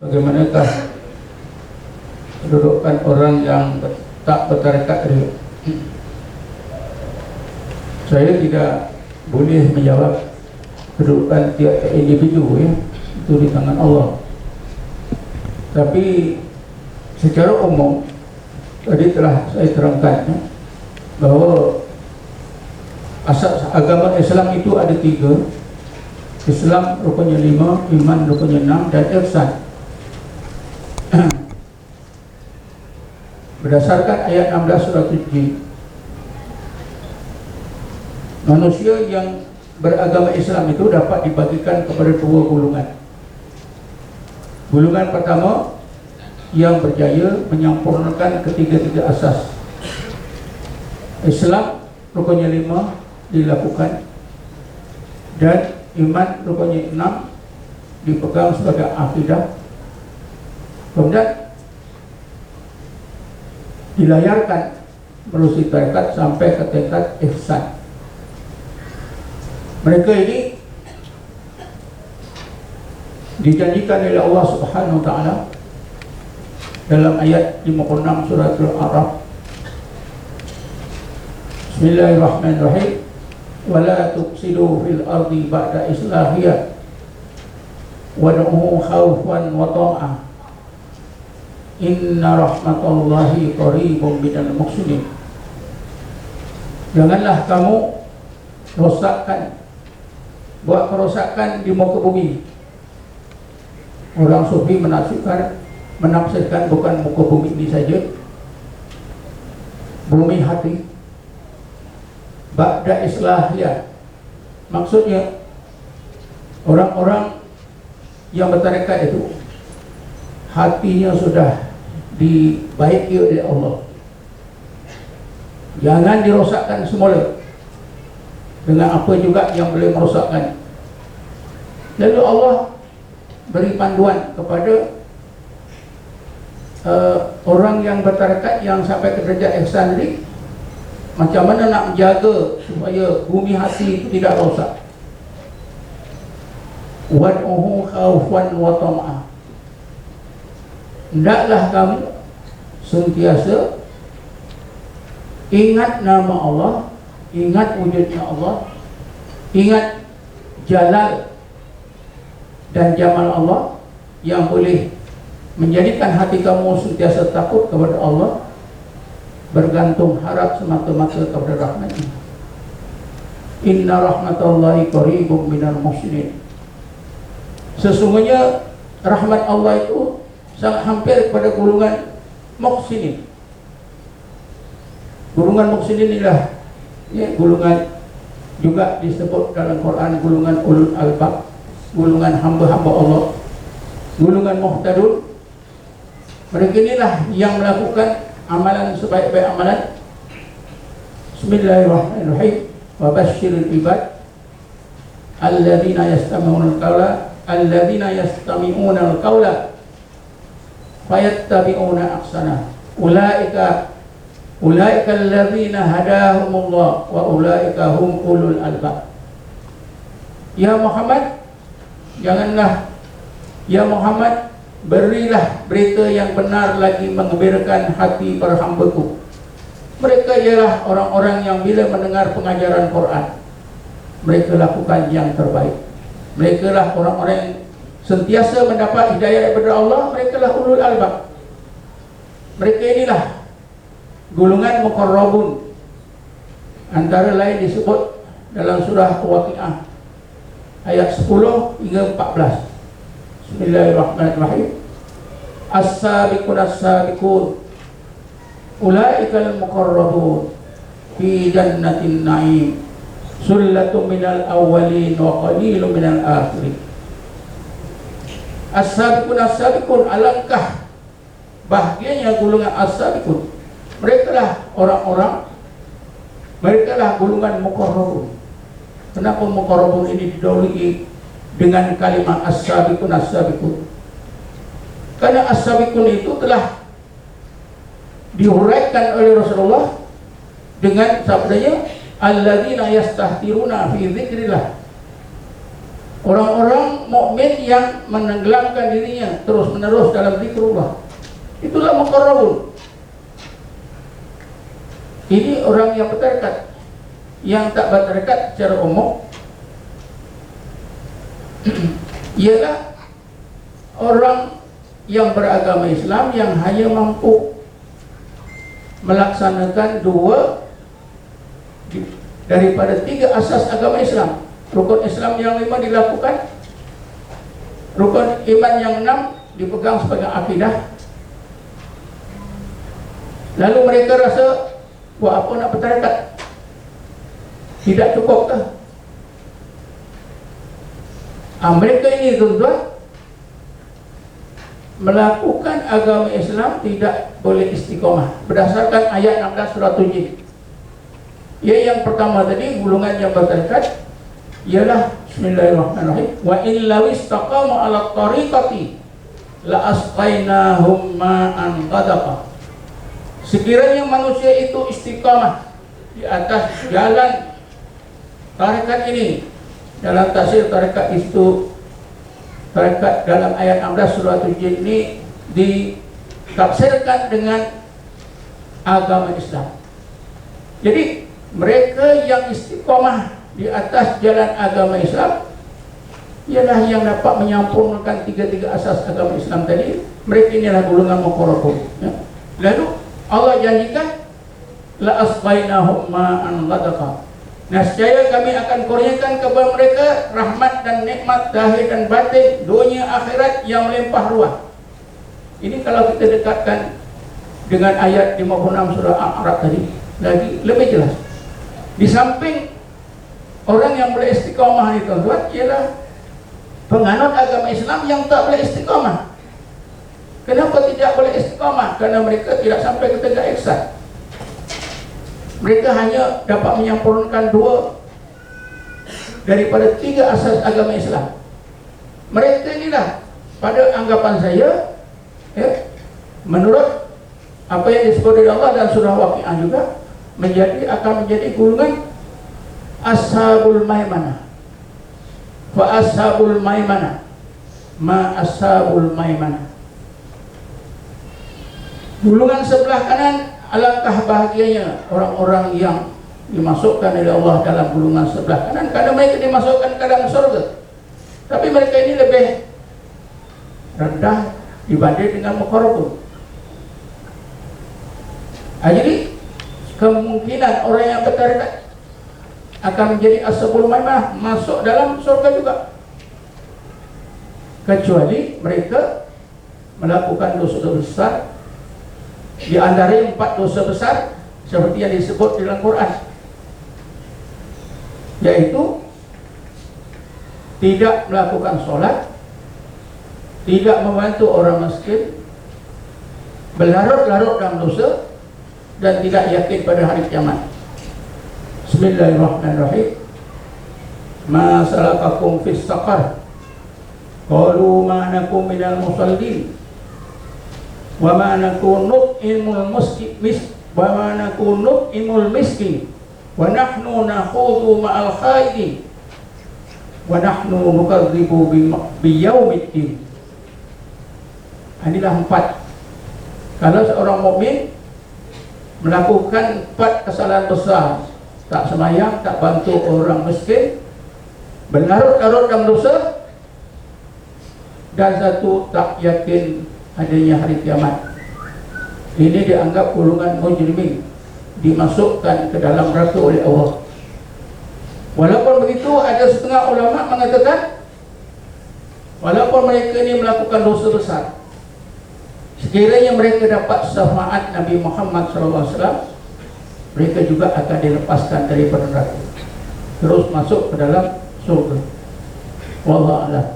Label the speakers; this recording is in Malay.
Speaker 1: bagaimanakah kedudukan orang yang tak bertarekat itu? Saya tidak boleh menjawab kedudukan tiap individu, ya, itu di tangan Allah. Tapi secara umum tadi telah saya terangkan, ya, bahwa asas agama Islam itu ada 3. Islam rukunnya 5, iman rukunnya 6, dan ihsan. Berdasarkan ayat 16 surah Al-Jin, manusia yang beragama Islam itu dapat dibagikan kepada 2 golongan. Golongan pertama yang berjaya menyempurnakan ketiga-tiga asas. Islam rukunnya 5 dilakukan, dan iman rukunnya 6 dipegang sebagai akidah. Kemudian dilayarkan melalui tarekat sampai ke tingkat ihsan. Mereka ini dijanjikan oleh Allah Subhanahu wa taala dalam ayat 56 surah Al-A'raf. Bismillahirrahmanirrahim. Wala tufsidu fil ardi ba'da islahiyah wad'uhu khawfan wa tama'ah inna rahmatallahi qaribun minal muhsinin. Janganlah kamu rosakkan, buat kerosakan di muka bumi. Orang sufi menafsirkan bukan muka bumi ini saja, bumi hati. Ba'da islahiyah, maksudnya orang-orang yang bertarekat itu hatinya sudah dibaiki oleh Allah. Jangan dirosakkan semula dengan apa juga yang boleh merosakkan. Lalu Allah beri panduan kepada orang yang bertarekat yang sampai ke derajat ihsan ini, macam mana nak menjaga supaya bumi hati itu tidak rosak. Wad'uhu khawfan wa tama'ah. Hendaklah kamu sentiasa ingat nama Allah, ingat wujudnya Allah, ingat jalal dan jamal Allah yang boleh menjadikan hati kamu sentiasa takut kepada Allah, bergantung harap semata-mata kepada rahmat-Nya. Inna rahmatallahi qaribun minal muhsinin. Sesungguhnya rahmat Allah itu sangat hampir kepada golongan muhsinin. Golongan muhsinin inilah, ya, golongan juga disebut dalam Quran golongan ulul albab, golongan hamba-hamba Allah, golongan muhtadun. Mereka inilah yang melakukan amalan sebaik-baik amalan. Bismillahirrahmanirrahim. Wa basyiril ibad alladzina yastami'una al-qawla fayattabi'una ahsana. Ulaika alladzina hadahumullah wa ulaika hum ulul albab. Ya Muhammad, janganlah, ya Muhammad, berilah berita yang benar lagi menggembirakan hati para hamba-Ku. Mereka ialah orang-orang yang bila mendengar pengajaran Quran, mereka lakukan yang terbaik. Mereka lah orang-orang yang sentiasa mendapat hidayah daripada Allah. Mereka lah ulul albab. Mereka inilah golongan muqarrabun. Antara lain disebut dalam surah Waqiah ayat 10 hingga 14. Bismillahirrahmanirrahim. As-sabiqun as-sabiqun ulaikal muqarrabun fi jannatin na'im sullatun minal awwalin wa qalilun minal akhirin. As-sabiqun as-sabiqun, alangkah bahagianya golongan as-sabiqun. Mereka lah orang-orang, mereka lah golongan muqarrabun. Kenapa muqarrabun ini didahului dengan kalimat as-sabiqun as-sabiqun? Karena as-sabiqun itu telah dihuraikan oleh Rasulullah dengan sabdanya alladzina yastahtiruna fi dzikrillah. Orang-orang mukmin yang menenggelamkan dirinya terus-menerus dalam zikrullah, itulah muqarrabun. Ini orang yang bertarekat. Yang tak bertarekat secara umum ialah orang yang beragama Islam yang hanya mampu melaksanakan 2 daripada 3 asas agama Islam. Rukun Islam yang 5 dilakukan, rukun iman yang 6 dipegang sebagai akidah. Lalu mereka rasa, buat apa nak bertarekat? Tidak cukup ke? Mereka ini tuan-tuan melakukan agama Islam tidak boleh istiqomah berdasarkan ayat 16 surah 7. Yang pertama tadi, golongan yang bertarekat ialah bismillahirrahmanirrahim, wa illa istaqamu ala tariqati la asqainahum ma'an ghadaqa. Sekiranya manusia itu istiqamah di atas jalan tarekat ini, dalam tafsir tarekat itu, tarekat dalam ayat 16 surah 7 ini ditafsirkan dengan agama Islam. Jadi mereka yang istiqamah di atas jalan agama Islam ialah yang dapat menyempurnakan 3 asas agama Islam tadi. Mereka inilah golongan muqarrabun, ya. Lalu Allah janjikan la asqainahum ma'an ghadaqa. Nescaya kami akan kurniakan kepada mereka rahmat dan nikmat zahir dan batin, dunia akhirat yang melimpah ruah. Ini kalau kita dekatkan dengan ayat 56 surah Al-A'raf tadi, lagi lebih jelas. Di samping orang yang boleh istiqamah ini tuan-tuan ialah penganut agama Islam yang tak boleh istiqamah. Kenapa tidak boleh istiqamah? Karena mereka tidak sampai ke tegak ihsan. Mereka hanya dapat menyempurnakan 2 daripada 3 asas agama Islam. Mereka inilah, pada anggapan saya, ya, menurut apa yang disebut oleh Allah dan surah Waqiah juga, akan menjadi golongan ashabul maimanah. Fa ashabul maimanah ma ashabul maimanah. Golongan sebelah kanan, alangkah bahagianya orang-orang yang dimasukkan oleh Allah dalam golongan sebelah kanan, karena mereka dimasukkan ke dalam surga. Tapi mereka ini lebih rendah dibanding dengan muqarrabun. Jadi kemungkinan orang yang bertarekat akan menjadi ashabul maimanah, masuk dalam surga juga, kecuali mereka melakukan dosa besar. Di antara 4 dosa besar seperti yang disebut dalam Quran, yaitu tidak melakukan sholat, tidak membantu orang miskin, berlarut-larut dalam dosa, dan tidak yakin pada hari kiamat. Bismillahirrahmanirrahim. Ma salakakum fis saqar? Qalu ma nakum minal musallin wa ma nakunu imul miskin wa nahnu nakhudhu ma'al khaidin wa nahnu nukadzibu biyaumiddin. Inilah 4. Kalau seorang mukmin melakukan 4 kesalahan besar, tak sembahyang, tak bantu orang miskin, berlarut-larut dalam dosa, dan 1 tak yakin adanya hari kiamat, ini dianggap golongan mujrimin, dimasukkan ke dalam neraka oleh Allah. Walaupun begitu, ada setengah ulama mengatakan walaupun mereka ini melakukan dosa besar, sekiranya mereka dapat syafaat Nabi Muhammad SAW, mereka juga akan dilepaskan daripada neraka, terus masuk ke dalam surga. Wallahu a'lam.